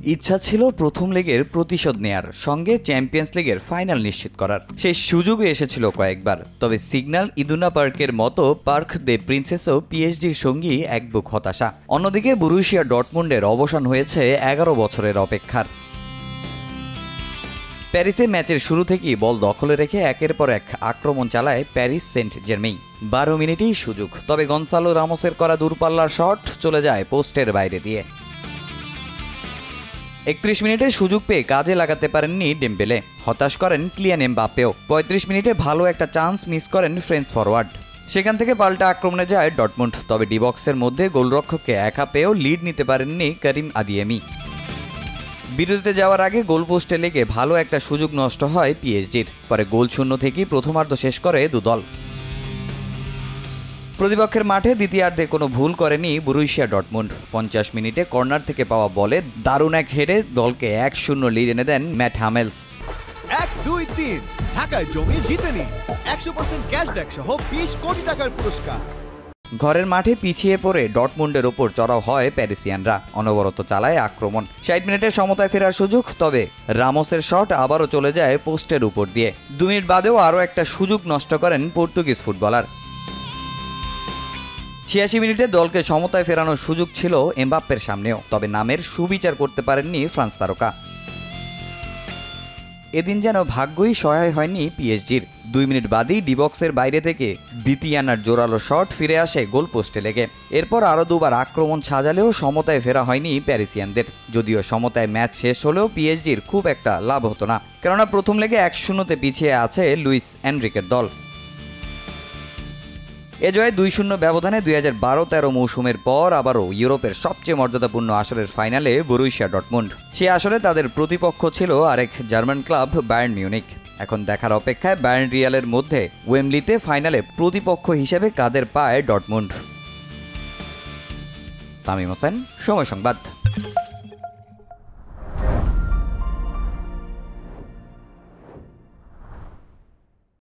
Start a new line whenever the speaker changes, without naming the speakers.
ইচ্ছা ছিল প্রথম লেগের প্রতিশোধ নেয়ার, সঙ্গে চ্যাম্পিয়ন্স লিগের ফাইনাল নিশ্চিত করার। সেই সুযোগও এসেছিল কয়েকবার, তবে সিগন্যাল ইদুনা পার্কের মতো পার্ক দে প্রিন্সেসও পিএসজির সঙ্গী এক বুক হতাশা। অন্যদিকে বরুসিয়া ডর্টমুন্ডের অবসান হয়েছে 11 বছরের অপেক্ষার। প্যারিসে ম্যাচের শুরু থেকেই বল দখলে রেখে একের পর এক আক্রমণ চালায় প্যারিস সেন্ট জার্মেই। 12 মিনিটেই সুযোগ, তবে গনসালো রামোসের করা দূরপাল্লার শট চলে যায় পোস্টের বাইরে দিয়ে। 31 মিনিটে সুযোগ পেয়ে কাজে লাগাতে পারেননি ডেম্বেলে, হতাশ করেন কিলিয়ান এমবাপ্পেও। 35 মিনিটে ভালো একটা চান্স মিস করেন ফ্রেঞ্চ ফরওয়ার্ড। সেখান থেকে পাল্টা আক্রমণে যায় ডর্টমুন্ড, তবে ডিবক্সের মধ্যে গোলরক্ষককে একা পেয়েও লিড নিতে পারেননি করিম আদিয়েমি। বিরতিতে যাওয়ার আগে গোলপোস্টে লেগে ভালো একটা সুযোগ নষ্ট হয় পিএসজির। পরে গোল শূন্য থেকেই প্রথমার্ধ শেষ করে দুদল। প্রতিপক্ষের মাঠে দ্বিতীয়ার্ধে কোনো ভুল করেনি বরুসিয়া ডর্টমুন্ড। 50 মিনিটে কর্নার থেকে পাওয়া বলে দারুণ এক হেডে দলকে 1-0 লিড এনে দেন ম্যাট হামেলস।
1-2-3 ঢাকায় জমি জিতে নিন 100% ক্যাশব্যাক সহ 20 কোটি টাকার পুরস্কার।
ঘরের মাঠে পিছিয়ে পড়ে ডর্টমুন্ডের ওপর চড়াও হয় প্যারিসিয়ানরা, অনবরত চালায় আক্রমণ। 60 মিনিটে সমতায় ফেরার সুযোগ, তবে রামোসের শট আবারও চলে যায় পোস্টের উপর দিয়ে। 2 মিনিট বাদেও আরও একটা সুযোগ নষ্ট করেন পর্তুগিজ ফুটবলার। 86 মিনিটে দলকে সমতায় ফেরানোর সুযোগ ছিল এমবাপ্পের সামনেও, তবে নামের সুবিচার করতে পারেননি ফ্রান্স তারকা। এদিন যেন ভাগ্যই সহায় হয়নি পিএসজির। 2 মিনিট বাদেই ডিবক্সের বাইরে থেকে দ্বিতীয়ানার জোরালো শট ফিরে আসে গোলপোস্টে লেগে। এরপর আরও দুবার আক্রমণ সাজালেও সমতায় ফেরা হয়নি প্যারিসিয়ানদের। যদিও সমতায় ম্যাচ শেষ হলেও পিএসজির খুব একটা লাভ হতো না, কেননা প্রথম লেগে 1-0 পিছিয়ে আছে লুইস এনরিকের দল। এ জয়ে 2-0 ব্যবধানে 2012-13 মৌসুমের পর আবারও ইউরোপের সবচেয়ে মর্যাদাপূর্ণ আসরের ফাইনালে বরুসিয়া ডর্টমুন্ড। সে আসরে তাদের প্রতিপক্ষ ছিল আরেক জার্মান ক্লাব বায়ার্ন মিউনিখ। এখন দেখার অপেক্ষায় বায়ার্ন রিয়ালের মধ্যে ওয়েমব্লিতে ফাইনালে প্রতিপক্ষ হিসেবে কাদের পায় ডর্টমুন্ড। তামিম হোসেন, সময় সংবাদ।